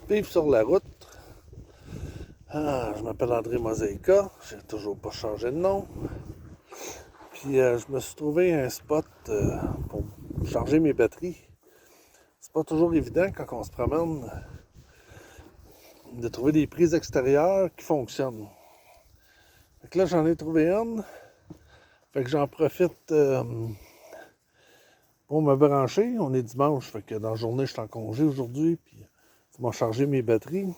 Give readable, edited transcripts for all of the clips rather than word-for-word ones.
Vivre sur la route. Je m'appelle André Mosaïka, j'ai toujours pas changé de nom. Puis je me suis trouvé un spot pour charger mes batteries. C'est pas toujours évident quand on se promène de trouver des prises extérieures qui fonctionnent. Fait que là j'en ai trouvé une. Fait que j'en profite pour me brancher. On est dimanche, fait que dans la journée je suis en congé aujourd'hui. Puis ça m'a chargé mes batteries.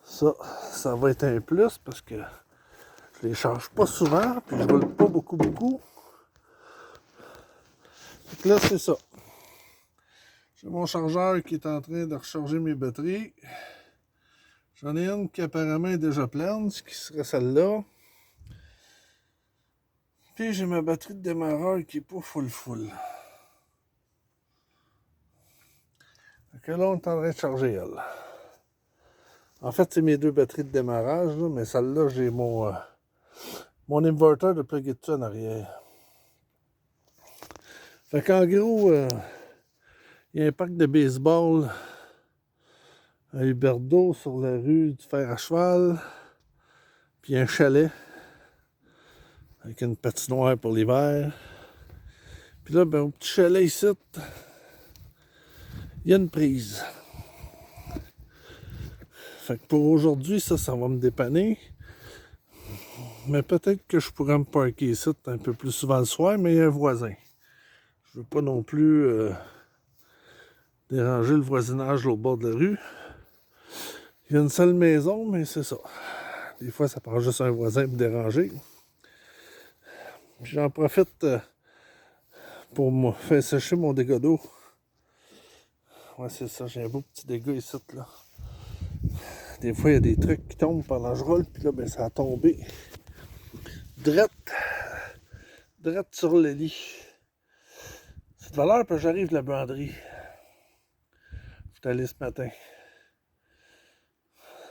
Ça va être un plus parce que je les charge pas souvent, puis je roule pas beaucoup. Donc là, c'est ça. J'ai mon chargeur qui est en train de recharger mes batteries. J'en ai une qui apparemment est déjà pleine, ce qui serait celle-là. Puis j'ai ma batterie de démarreur qui est pas full. Donc là, on est en train de charger elle. En fait, c'est mes deux batteries de démarrage, là, mais celle-là, j'ai mon inverter de plug dessus en arrière. Fait qu'en gros, il y a un parc de baseball à Huberdeau sur la rue du Fer à Cheval. Puis un chalet avec une patinoire pour l'hiver. Puis là, ben, au petit chalet ici, il y a une prise. Fait que pour aujourd'hui, ça va me dépanner. Mais peut-être que je pourrais me parker ici un peu plus souvent le soir, mais il y a un voisin. Je veux pas non plus déranger le voisinage au bord de la rue. Il y a une seule maison, mais c'est ça. Des fois, ça prend juste un voisin pour me déranger. Puis j'en profite pour me faire sécher mon dégât d'eau. Ouais, c'est ça, j'ai un beau petit dégât ici, là. Des fois, il y a des trucs qui tombent pendant que je roule, puis là, ben, ça a tombé drette sur le lit. C'est de valeur parce que j'arrive de la buanderie. Je suis allé ce matin.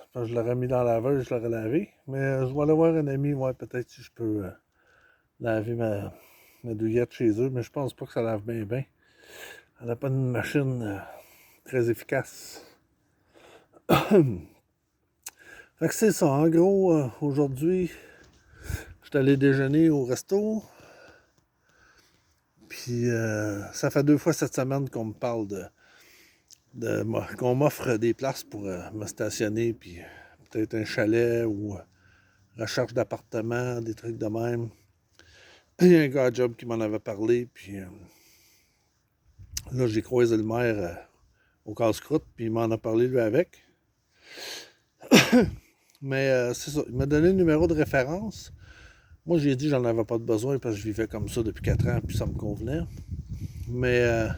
Enfin, je l'aurais mis dans la laveuse, je l'aurais lavé. Mais je vais aller voir un ami, ouais, peut-être si je peux laver ma douillette chez eux, mais je pense pas que ça lave bien. Elle n'a pas une machine très efficace. Fait que c'est ça, en gros, aujourd'hui, je suis allé déjeuner au resto. Puis ça fait 2 fois cette semaine qu'on me parle qu'on m'offre des places pour me stationner, puis peut-être un chalet ou recherche d'appartement, des trucs de même. Il y a un gars à job qui m'en avait parlé, puis là, j'ai croisé le maire au casse-croûte, puis il m'en a parlé lui avec. Mais c'est ça, il m'a donné le numéro de référence. Moi, j'ai dit que j'en avais pas de besoin parce que je vivais comme ça depuis 4 ans, puis ça me convenait. Mais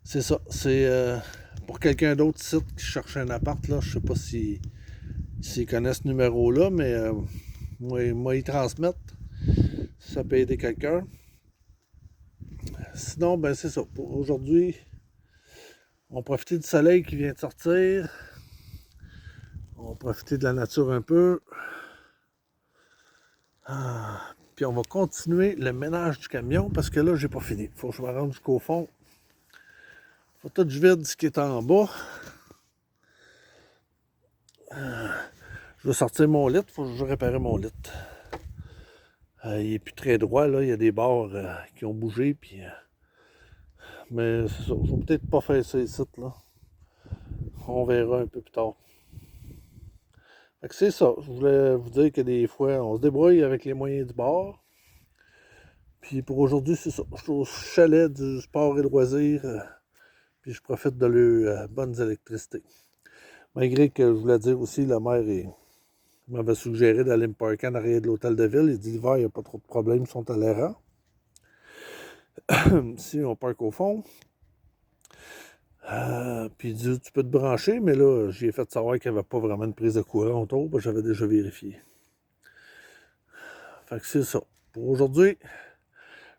c'est ça, c'est pour quelqu'un d'autre site qui cherche un appart, là, je sais pas s'ils connaissent ce numéro-là, mais moi, ils transmettent. Ça peut aider quelqu'un. Sinon, ben c'est ça. Pour aujourd'hui, on va profiter du soleil qui vient de sortir. On va profiter de la nature un peu. Puis on va continuer le ménage du camion parce que là, j'ai pas fini. Faut que je me rende jusqu'au fond. Faut tout que je vide ce qui est en bas. Je veux sortir mon lit. Faut que je réparer mon lit. Il est plus très droit, là. Il y a des barres qui ont bougé. Puis, mais c'est ça. Je vais peut-être pas faire ça ici, là. On verra un peu plus tard. Fait que c'est ça. Je voulais vous dire que des fois, on se débrouille avec les moyens du bord. Puis pour aujourd'hui, c'est ça. Je suis au chalet du sport et loisirs. Puis je profite de leurs bonnes électricités. Malgré que je voulais dire aussi, le maire m'avait suggéré d'aller me parker en arrière de l'hôtel de ville. Il dit l'hiver, il n'y a pas trop de problèmes, ils sont tolérants. Si on parque au fond. Puis il dit tu peux te brancher, mais là, j'ai fait savoir qu'il n'y avait pas vraiment de prise de courant autour. Ben, j'avais déjà vérifié. Fait que c'est ça. Pour aujourd'hui,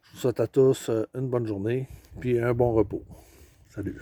je vous souhaite à tous une bonne journée, puis un bon repos. Salut.